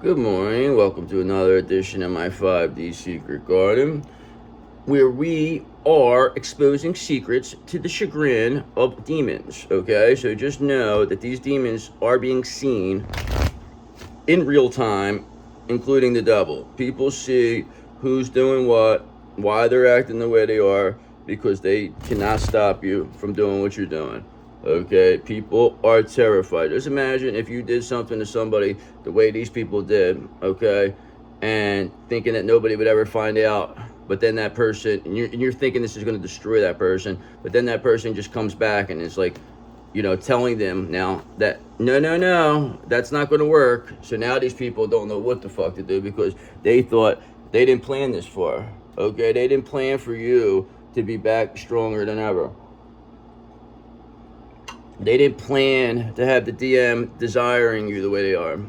Good morning. Welcome to another edition of my 5D Secret Garden, where we are exposing secrets to the chagrin of demons. Okay, so just know that these demons are being seen in real time, including the devil. People see who's doing what, why they're acting the way they are, because they cannot stop you from doing what you're doing. Okay, people are terrified. Just imagine if you did something to somebody the way these people did, okay, and thinking that nobody would ever find out. But then that person, and you're thinking this is going to destroy that person, but then that person just comes back and it's like, telling them now that no, that's not going to work. So now these people don't know what the fuck to do because they thought they didn't plan this far. Okay, they didn't plan for you to be back stronger than ever. They didn't plan to have the DM desiring you the way they are.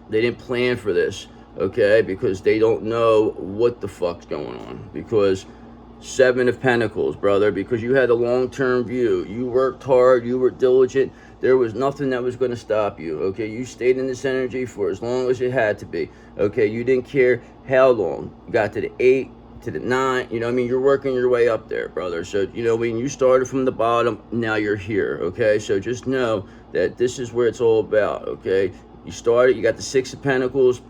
They didn't plan for this, okay? Because they don't know what the fuck's going on. Because Seven of Pentacles, brother, because you had a long-term view. You worked hard, you were diligent. There was nothing that was going to stop you, okay? You stayed in this energy for as long as it had to be, okay? You didn't care how long. You got to the 8, to the 9, you're working your way up there, brother. So, when you started from the bottom, now you're here, okay? So just know that this is where it's all about, okay? You started, you got the 6 of Pentacles,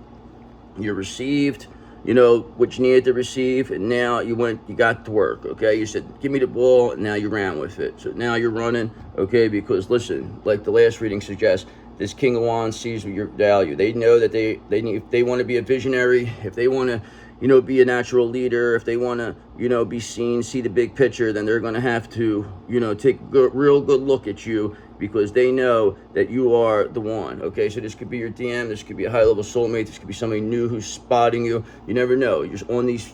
you received, what you needed to receive, and now you got to work, okay? You said, give me the ball, and now you ran with it. So now you're running, okay? Because listen, like the last reading suggests, this King of Wands sees your value. They know that they need, if they want to be a visionary, if they want to, be a natural leader, if they want to, be seen, see the big picture, then they're going to have to, take a real good look at you because they know that you are the one, okay? So this could be your DM, this could be a high-level soulmate, this could be somebody new who's spotting you. You never know. You're on these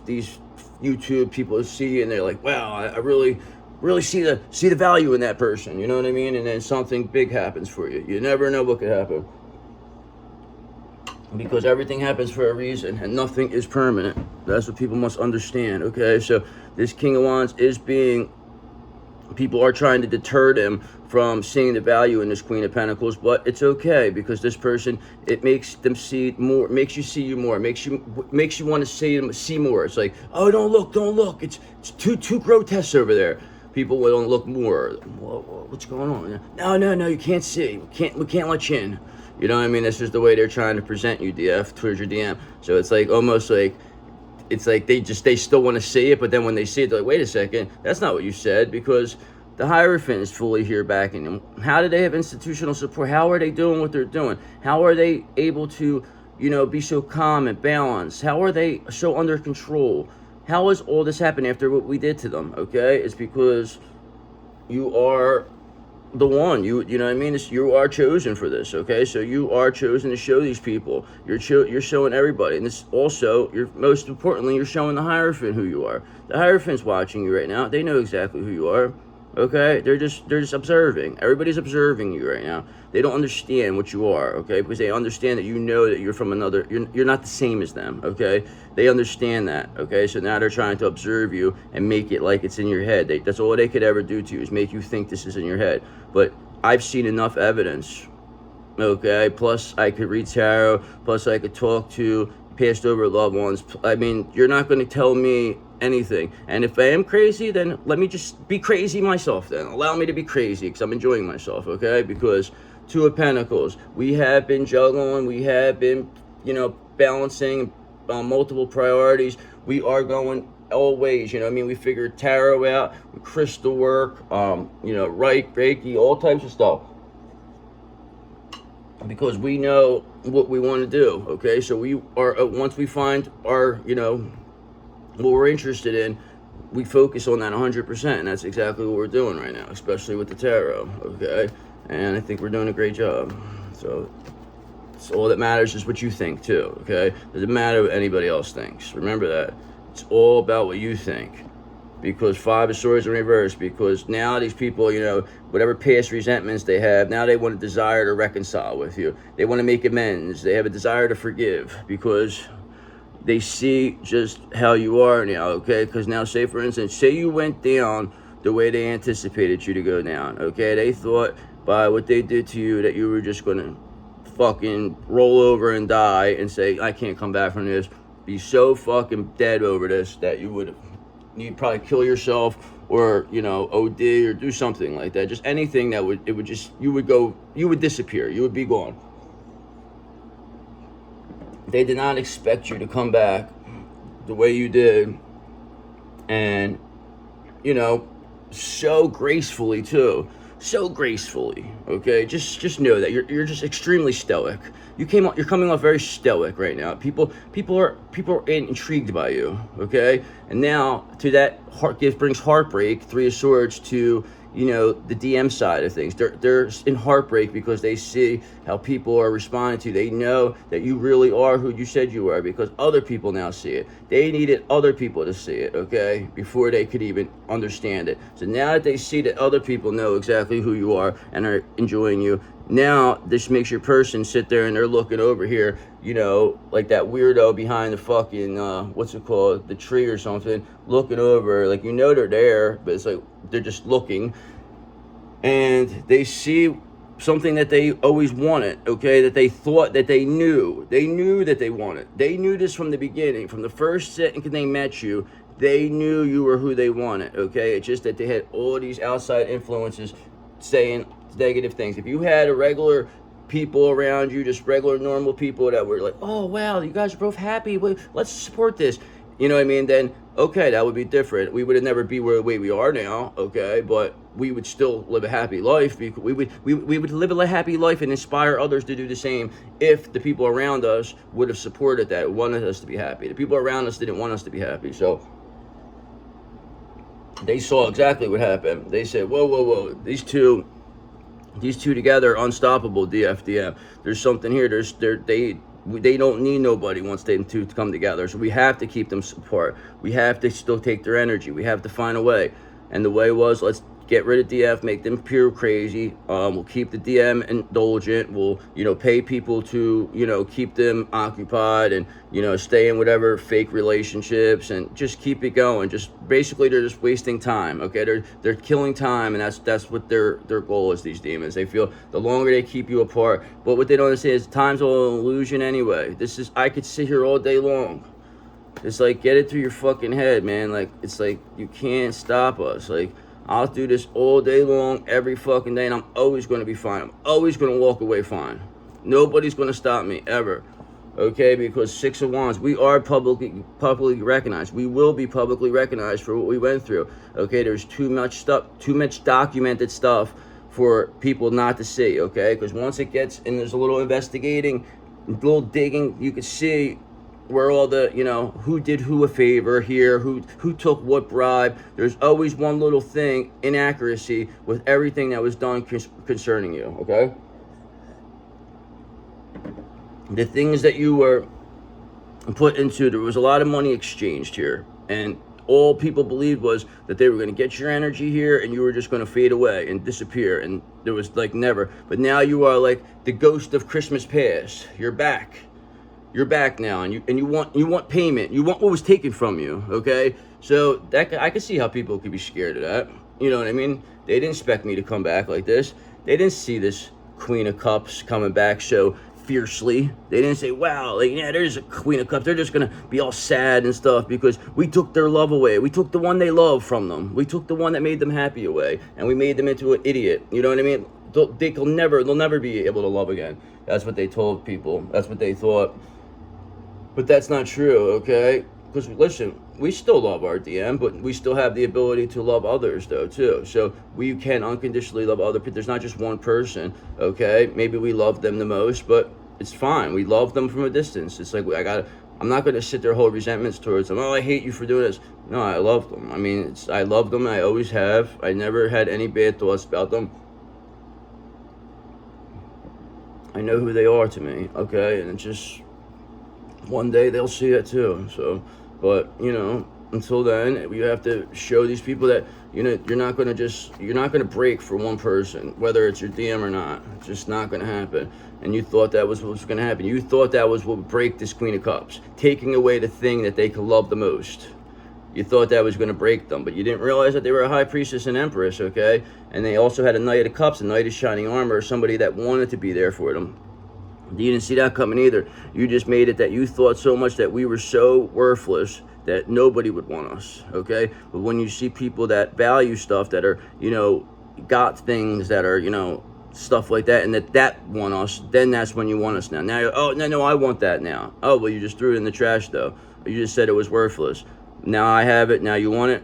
YouTube, people see you and they're like, wow, I really see the value in that person, you know what I mean? And then something big happens for you. You never know what could happen. Because everything happens for a reason and nothing is permanent. That's what people must understand, okay? So this King of Wands is people are trying to deter them from seeing the value in this Queen of Pentacles, but it's okay because this person, it makes them see more, makes you see you more, makes you want to see more. It's like, oh, don't look, it's too grotesque over there. People don't look more. What's going on? No, you can't see. We can't let you in. You know what I mean? This is the way they're trying to present you, DF, towards your DM. So it's like almost like, it's like they still want to see it, but then when they see it, they're like, wait a second, that's not what you said, because the Hierophant is fully here backing them. How do they have institutional support? How are they doing what they're doing? How are they able to, be so calm and balanced? How are they so under control? How has all this happened after what we did to them, okay? It's because you are the one, you know what I mean? You are chosen for this, okay? So you are chosen to show these people. You're showing everybody, and this also, most importantly, you're showing the Hierophant who you are. The Hierophant's watching you right now. They know exactly who you are, okay? They're just observing. Everybody's observing you right now. They don't understand what you are, okay? Because they understand that that you're from another, you're not the same as them, okay? They understand that, okay? So now they're trying to observe you and make it like it's in your head. That's all they could ever do to you, is make you think this is in your head. But I've seen enough evidence, okay? Plus I could read tarot, plus I could talk to passed over loved ones. I mean, you're not going to tell me anything. And if I am crazy, then let me just be crazy myself then. Allow me to be crazy because I'm enjoying myself, okay? Because 2 of Pentacles, we have been juggling, we have been, balancing multiple priorities. We are going all ways, we figured tarot out, crystal work, Reiki, all types of stuff. Because we know what we want to do, okay? So we are, once we find our, what we're interested in, we focus on that 100%, and that's exactly what we're doing right now, especially with the tarot, okay? And I think we're doing a great job. So all that matters is what you think too, okay? Doesn't matter what anybody else thinks. Remember that. It's all about what you think. Because 5 of Swords in reverse, because now these people, whatever past resentments they have, now they want a desire to reconcile with you. They want to make amends. They have a desire to forgive because they see just how you are now, okay? Because now, say for instance, say you went down the way they anticipated you to go down, okay? They thought by what they did to you that you were just going to fucking roll over and die and say, I can't come back from this, be so fucking dead over this that you'd probably kill yourself, or, you know, OD, or do something like that. Just anything that would you would disappear. You would be gone. They did not expect you to come back the way you did, and, you know, so gracefully too. So gracefully, okay? Just know that you're just extremely stoic. You're coming off very stoic right now. People are intrigued by you, okay? And now to that brings heartbreak. Three of Swords to, you know, the DM side of things. They're in heartbreak because they see how people are responding to you. They know that you really are who you said you were, because other people now see it. They needed other people to see it, okay, before they could even understand it. So now that they see that other people know exactly who you are and are enjoying you, now this makes your person sit there and they're looking over here, you know, like that weirdo behind the fucking, what's it called, the tree or something, looking over, like, you know, they're there, but it's like they're just looking, and they see something that they always wanted, okay, that they thought that they knew that they wanted. They knew this from the beginning, from the first second they met you. They knew you were who they wanted, okay? It's just that they had all these outside influences saying negative things. If you had a regular people around you, just regular normal people that were like, oh wow, you guys are both happy, let's support this, you know what I mean, then okay, that would be different. We would never be where the way we are now, okay, but we would still live a happy life. We would live a happy life and inspire others to do the same if the people around us would have supported that, wanted us to be happy. The people around us didn't want us to be happy, so they saw exactly what happened. They said, whoa, these two together are unstoppable, DFDM. There's something here. They don't need nobody once they two come together. So we have to keep them apart. We have to still take their energy. We have to find a way. And the way was, let's get rid of DF, make them pure crazy. We'll keep the DM indulgent. We'll, you know, pay people to, you know, keep them occupied and, you know, stay in whatever fake relationships and just keep it going. Just basically, they're just wasting time. Okay, they're killing time, and that's what their goal is. These demons, they feel the longer they keep you apart. But what they don't understand is time's all an illusion anyway. I could sit here all day long. It's like, get it through your fucking head, man. Like, it's like, you can't stop us. Like, I'll do this all day long, every fucking day, and I'm always going to be fine. I'm always going to walk away fine. Nobody's going to stop me, ever. Okay, because Six of Wands, we are publicly recognized. We will be publicly recognized for what we went through. Okay, there's too much documented stuff for people not to see, okay? Because once it gets, and there's a little investigating, a little digging, you can see where all the, you know, who did who a favor here, who took what bribe. There's always one little thing, inaccuracy with everything that was done concerning you, okay? The things that you were put into, there was a lot of money exchanged here, and all people believed was that they were going to get your energy here and you were just going to fade away and disappear, and there was like never. But now you are like the ghost of Christmas past. You're back. You're back now, and you want payment. You want what was taken from you, okay? So that, I can see how people could be scared of that. You know what I mean? They didn't expect me to come back like this. They didn't see this Queen of Cups coming back so fiercely. They didn't say, wow, like, yeah, there's a Queen of Cups. They're just gonna be all sad and stuff because we took their love away. We took the one they love from them. We took the one that made them happy away, and we made them into an idiot. You know what I mean? They'll never be able to love again. That's what they told people. That's what they thought. But that's not true, okay? Because, listen, we still love our DM, but we still have the ability to love others, though, too. So we can unconditionally love other people. There's not just one person, okay? Maybe we love them the most, but it's fine. We love them from a distance. It's like, I'm not going to sit there hold resentments towards them. Oh, I hate you for doing this. No, I love them. I mean, I love them. I always have. I never had any bad thoughts about them. I know who they are to me, okay? And it's just, one day they'll see it too. So, but, you know, until then, you have to show these people that, you know, you're not going to break for one person, whether it's your DM or not. It's just not going to happen. And you thought that was what was going to happen. You thought that was what would break this Queen of Cups, taking away the thing that they could love the most. You thought that was going to break them, but you didn't realize that they were a High Priestess and Empress, okay? And they also had a Knight of Cups, a Knight of Shining Armor, somebody that wanted to be there for them. You didn't see that coming either. You just made it that you thought so much that we were so worthless that nobody would want us, okay? But when you see people that value stuff, that are, got things that are, stuff like that, and that want us, then that's when you want us now. Now you're, oh, no, I want that now. Oh, well, you just threw it in the trash, though. You just said it was worthless. Now I have it, now you want it?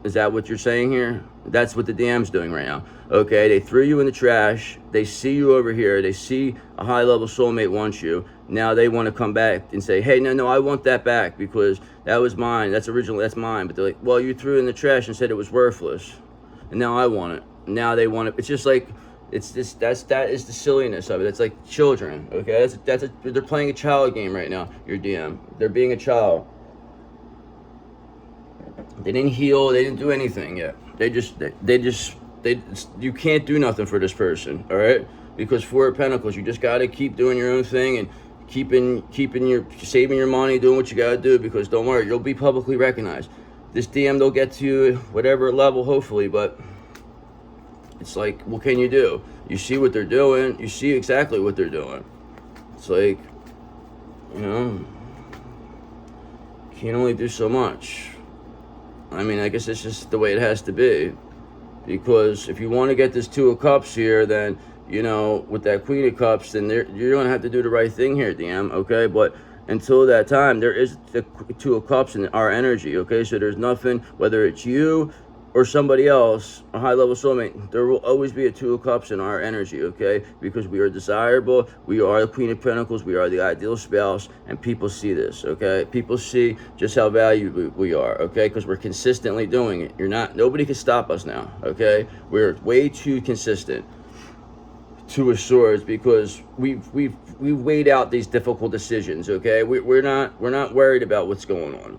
Is that what you're saying here? That's what the DM's doing right now. Okay, they threw you in the trash. They see you over here. They see a high-level soulmate wants you. Now they want to come back and say, hey, no, I want that back because that was mine. That's mine. But they're like, well, you threw it in the trash and said it was worthless. And now I want it. Now they want it. It's just like, that is the silliness of it. It's like children, okay? They're playing a child game right now, your DM. They're being a child. They didn't heal. They didn't do anything yet. You can't do nothing for this person, all right? Because Four of Pentacles, you just got to keep doing your own thing and saving your money, doing what you got to do, because don't worry, you'll be publicly recognized. This DM, they'll get to you whatever level, hopefully, but it's like, what can you do? You see what they're doing. You see exactly what they're doing. It's like, you can only do so much. I mean, I guess it's just the way it has to be. Because if you want to get this Two of Cups here, then, with that Queen of Cups, then you're going to have to do the right thing here, DM, okay? But until that time, there is the Two of Cups in our energy, okay? So there's nothing, whether it's you or somebody else, a high-level soulmate, there will always be a Two of Cups in our energy, okay? Because we are desirable, we are the Queen of Pentacles, we are the ideal spouse, and people see this, okay? People see just how valuable we are, okay? Because we're consistently doing it. Nobody can stop us now, okay? We're way too consistent. Two of Swords, because we've weighed out these difficult decisions, okay? We're not worried about what's going on.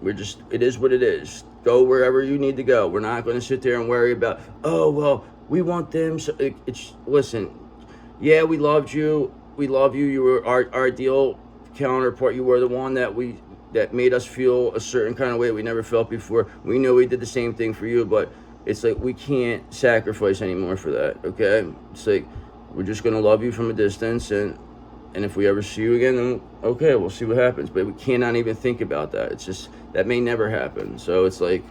It is what it is. Go wherever you need to go. We're not going to sit there and worry about, oh, well, we want them. So listen, yeah, we loved you. We love you. You were our ideal counterpart. You were the one that made us feel a certain kind of way we never felt before. We know we did the same thing for you, but it's like we can't sacrifice anymore for that, okay? It's like, we're just going to love you from a distance, and if we ever see you again, then okay, we'll see what happens. But we cannot even think about that. It's just, that may never happen. So it's like,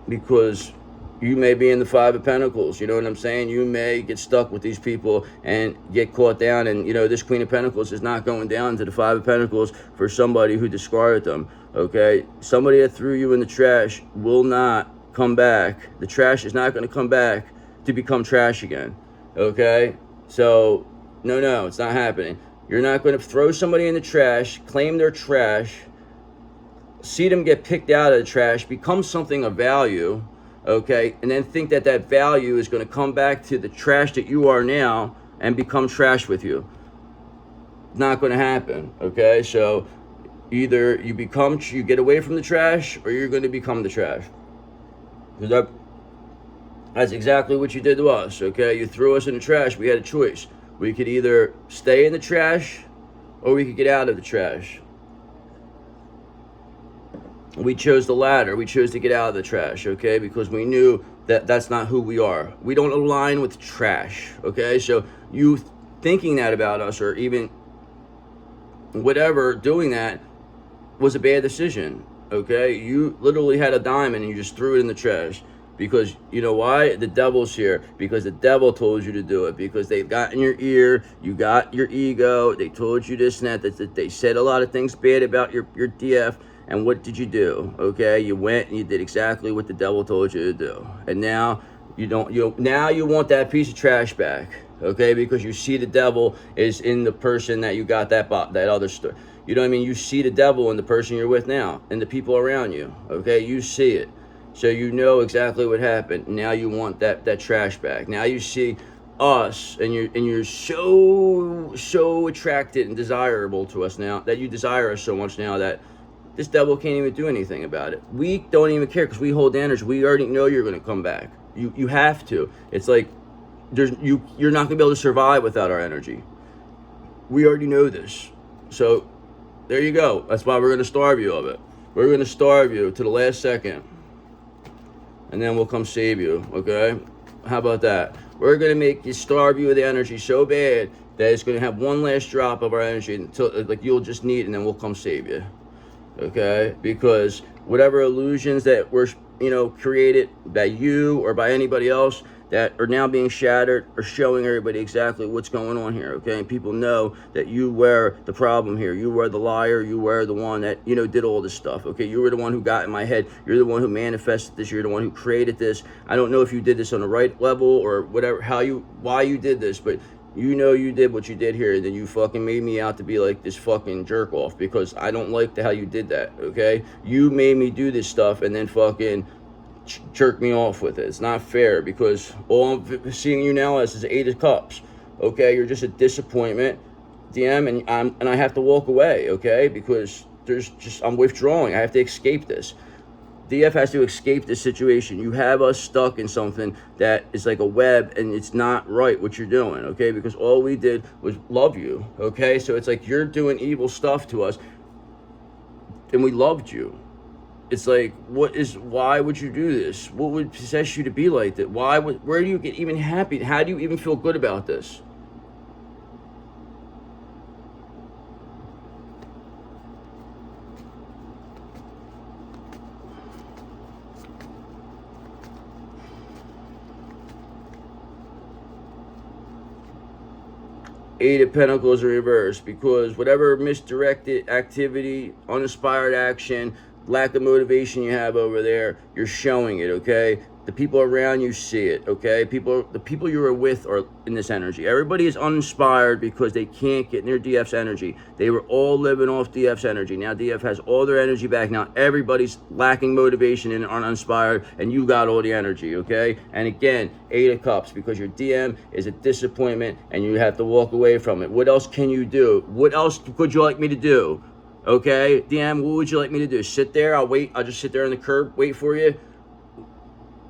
because you may be in the Five of Pentacles, you know what I'm saying? You may get stuck with these people and get caught down, and this Queen of Pentacles is not going down to the Five of Pentacles for somebody who discarded them, okay? Somebody that threw you in the trash will not come back. The trash is not going to come back to become trash again, okay? So, no, it's not happening. You're not going to throw somebody in the trash, claim their trash, see them get picked out of the trash, become something of value, okay, and then think that value is going to come back to the trash that you are now and become trash with you. Not going to happen, okay? So either you get away from the trash, or you're going to become the trash. Because that's exactly what you did to us, okay? You threw us in the trash. We had a choice. We could either stay in the trash, or we could get out of the trash. We chose the latter. We chose to get out of the trash, okay? Because we knew that that's not who we are. We don't align with trash, okay? So you thinking that about us, or even whatever, doing that was a bad decision, okay? You literally had a diamond and you just threw it in the trash. Because, you know why? The devil's here. Because the devil told you to do it. Because they've got in your ear. You got your ego. They told you this and that. They said a lot of things bad about your DF. And what did you do? Okay, you went and you did exactly what the devil told you to do. And now now you want that piece of trash back. Okay, because you see the devil is in the person that you got that other story. You know what I mean? You see the devil in the person you're with now, and the people around you. Okay, you see it. So you know exactly what happened. Now you want that trash back. Now you see us, and you're so attracted and desirable to us now, that you desire us so much now that this devil can't even do anything about it. We don't even care, because we hold the energy. We already know you're going to come back. You have to. It's like you're not going to be able to survive without our energy. We already know this. So there you go. That's why we're going to starve you of it. We're going to starve you to the last second, and then we'll come save you, okay? How about that? We're going to make you starve you with energy so bad that it's going to have one last drop of our energy until like you'll just need, and then we'll come save you, okay? Because whatever illusions that were, created by you or by anybody else that are now being shattered are showing everybody exactly what's going on here, okay? And people know that you were the problem here. You were the liar. You were the one that, did all this stuff, okay? You were the one who got in my head. You're the one who manifested this. You're the one who created this. I don't know if you did this on the right level or whatever, why you did this, but you did what you did here, and then you fucking made me out to be like this fucking jerk off because I don't like how you did that, okay? You made me do this stuff and then fucking jerk me off with it. It's not fair because all I'm seeing you now as is 8 of Cups, okay? You're just a disappointment, DM, and I have to walk away, okay? Because I'm withdrawing. I have to escape this. DF has to escape this situation. You have us stuck in something that is like a web, and it's not right what you're doing, okay? Because all we did was love you, okay? So it's like you're doing evil stuff to us, and we loved you. It's like, why would you do this? What would possess you to be like that? Where do you get even happy? How do you even feel good about this? Eight of Pentacles in reverse, because whatever misdirected activity, uninspired action, lack of motivation you have over there, you're showing it, okay? The people around you see it, okay? The people you are with are in this energy. Everybody is uninspired because they can't get near DF's energy. They were all living off DF's energy. Now DF has all their energy back. Now everybody's lacking motivation and uninspired, and you got all the energy, okay? And again, 8 of Cups, because your DM is a disappointment and you have to walk away from it. What else can you do? What else would you like me to do? Okay, DM, what would you like me to do? Sit there? I'll wait. I'll just sit there on the curb, wait for you.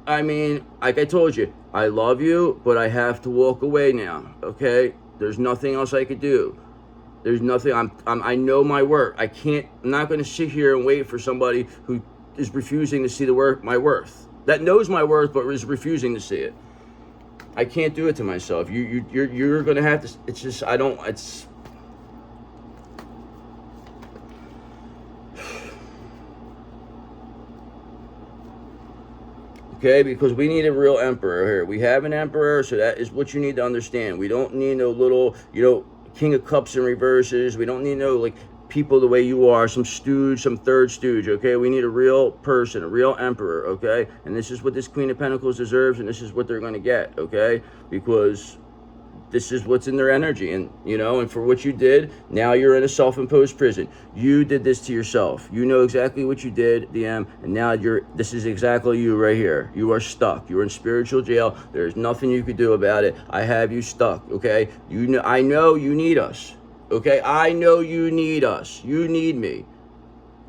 I mean, like I told you, I love you, but I have to walk away now, okay? There's nothing else I could do. There's nothing, I know my worth. I'm not going to sit here and wait for somebody who is refusing to see my worth. That knows my worth, but is refusing to see it. I can't do it to myself. You're going to have to, it's just, it's... Okay, because we need a real emperor here. We have an emperor, so that is what you need to understand. We don't need no little, King of Cups in reverses. We don't need no, like, people the way you are, some stooge, some third stooge, okay? We need a real person, a real emperor, okay? And this is what this Queen of Pentacles deserves, and this is what they're going to get, okay? Because this is what's in their energy, and and for what you did, now you're in a self-imposed prison. You did this to yourself. You know exactly what you did, DM, and now this is exactly you right here. You are stuck. You're in spiritual jail. There's nothing you could do about it. I have you stuck, okay? I know you need us, okay? I know you need us. You need me.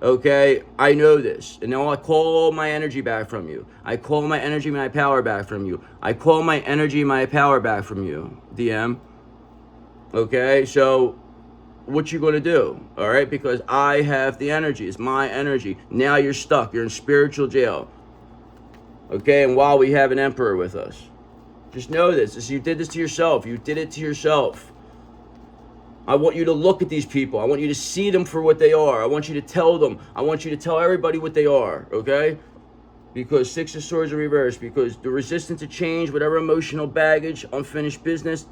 Okay, I know this, and now I call my energy back from you. I call my energy, my power back from you. I call my energy, my power back from you, DM. Okay, so what you gonna do? All right, because I have the energy. It's my energy. Now you're stuck. You're in spiritual jail. Okay, and while we have an emperor with us, just know this. You did this to yourself. You did it to yourself. I want you to look at these people. I want you to see them for what they are. I want you to tell them. I want you to tell everybody what they are, okay? Because 6 of Swords in reverse, because the resistance to change, whatever emotional baggage, unfinished business,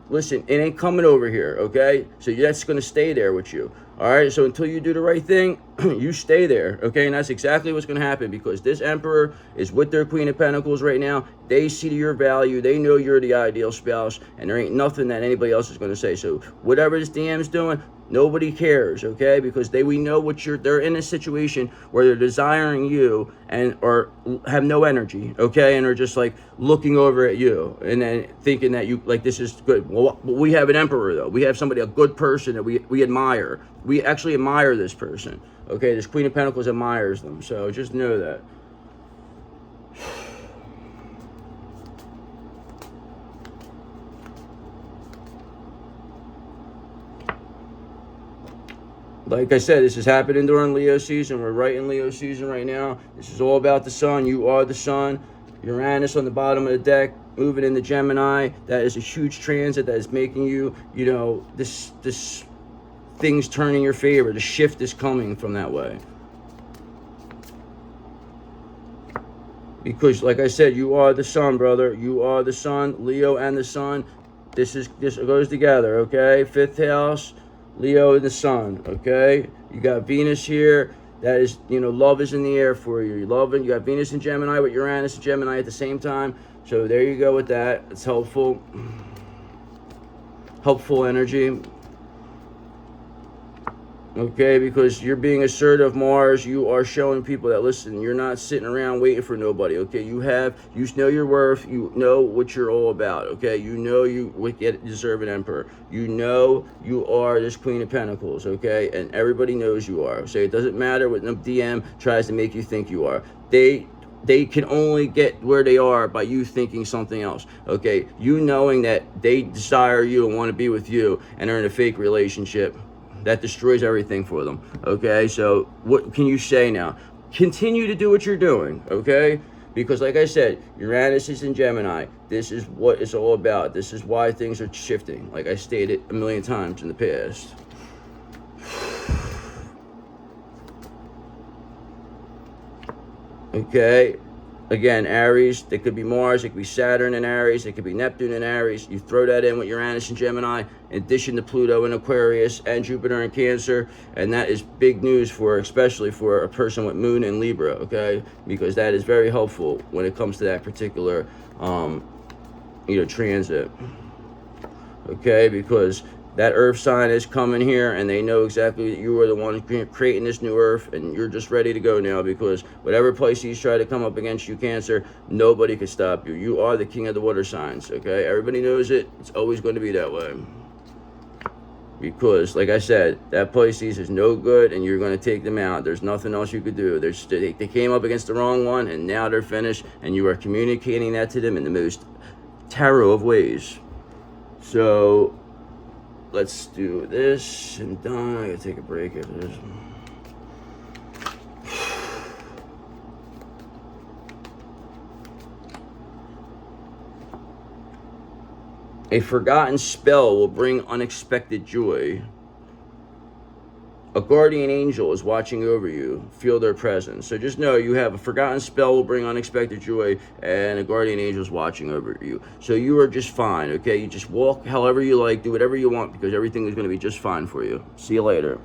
listen, it ain't coming over here, okay? So that's going to stay there with you, all right? So until you do the right thing, you stay there, okay? And that's exactly what's going to happen, because this Emperor is with their Queen of Pentacles right now. They see your value. They know you're the ideal spouse, and there ain't nothing that anybody else is going to say. So whatever this DM's doing, nobody cares, okay? Because we know they're in a situation where they're desiring you or have no energy, okay? And are just like looking over at you and then thinking that this is good. Well, we have an emperor though. We have a good person that we admire. We actually admire this person, okay? This Queen of Pentacles admires them. So just know that. like I said, this is happening during Leo season. We're right in Leo season right now. This is all about the sun. You are the sun. Uranus on the bottom of the deck, moving into Gemini. That is a huge transit that is making you, this things turn in your favor. The shift is coming from that way. Because, like I said, you are the sun, brother. You are the sun, Leo and the sun. This goes together, okay? Fifth house, Leo and the sun, okay? You got Venus here. That is, love is in the air for you. You love it. You got Venus and Gemini with Uranus and Gemini at the same time. So there you go with that. It's helpful. Helpful energy. Okay, because you're being assertive, Mars. You are showing people that, listen, you're not sitting around waiting for nobody. Okay, you know your worth. You know what you're all about. Okay, you know you would deserve an emperor. You know you are this Queen of Pentacles. Okay, and everybody knows you are. So it doesn't matter what the DM tries to make you think you are. They can only get where they are by you thinking something else. Okay, you knowing that they desire you and want to be with you and are in a fake relationship. That destroys everything for them. Okay, so what can you say now? Continue to do what you're doing, okay? Because like I said, Uranus is in Gemini. This is what it's all about. This is why things are shifting, like I stated a million times in the past. Okay, again, Aries, it could be Mars, it could be Saturn in Aries, it could be Neptune in Aries. You throw that in with Uranus and Gemini, in addition to Pluto in Aquarius and Jupiter in Cancer, and that is big news especially for a person with Moon in Libra, okay? Because that is very helpful when it comes to that particular, transit, okay? Because that Earth sign is coming here, and they know exactly that you are the one creating this new Earth, and you're just ready to go now, because whatever Pisces try to come up against you, Cancer, nobody can stop you. You are the king of the water signs, okay? Everybody knows it. It's always going to be that way. Because, like I said, that Pisces is no good, and you're going to take them out. There's nothing else you could do. They came up against the wrong one, and now they're finished, and you are communicating that to them in the most tarot of ways. So let's do this and done. I gotta take a break after this. A forgotten spell will bring unexpected joy. A guardian angel is watching over you. Feel their presence. So just know you have a forgotten spell will bring unexpected joy, and a guardian angel is watching over you. So you are just fine, okay? You just walk however you like, do whatever you want, because everything is going to be just fine for you. See you later.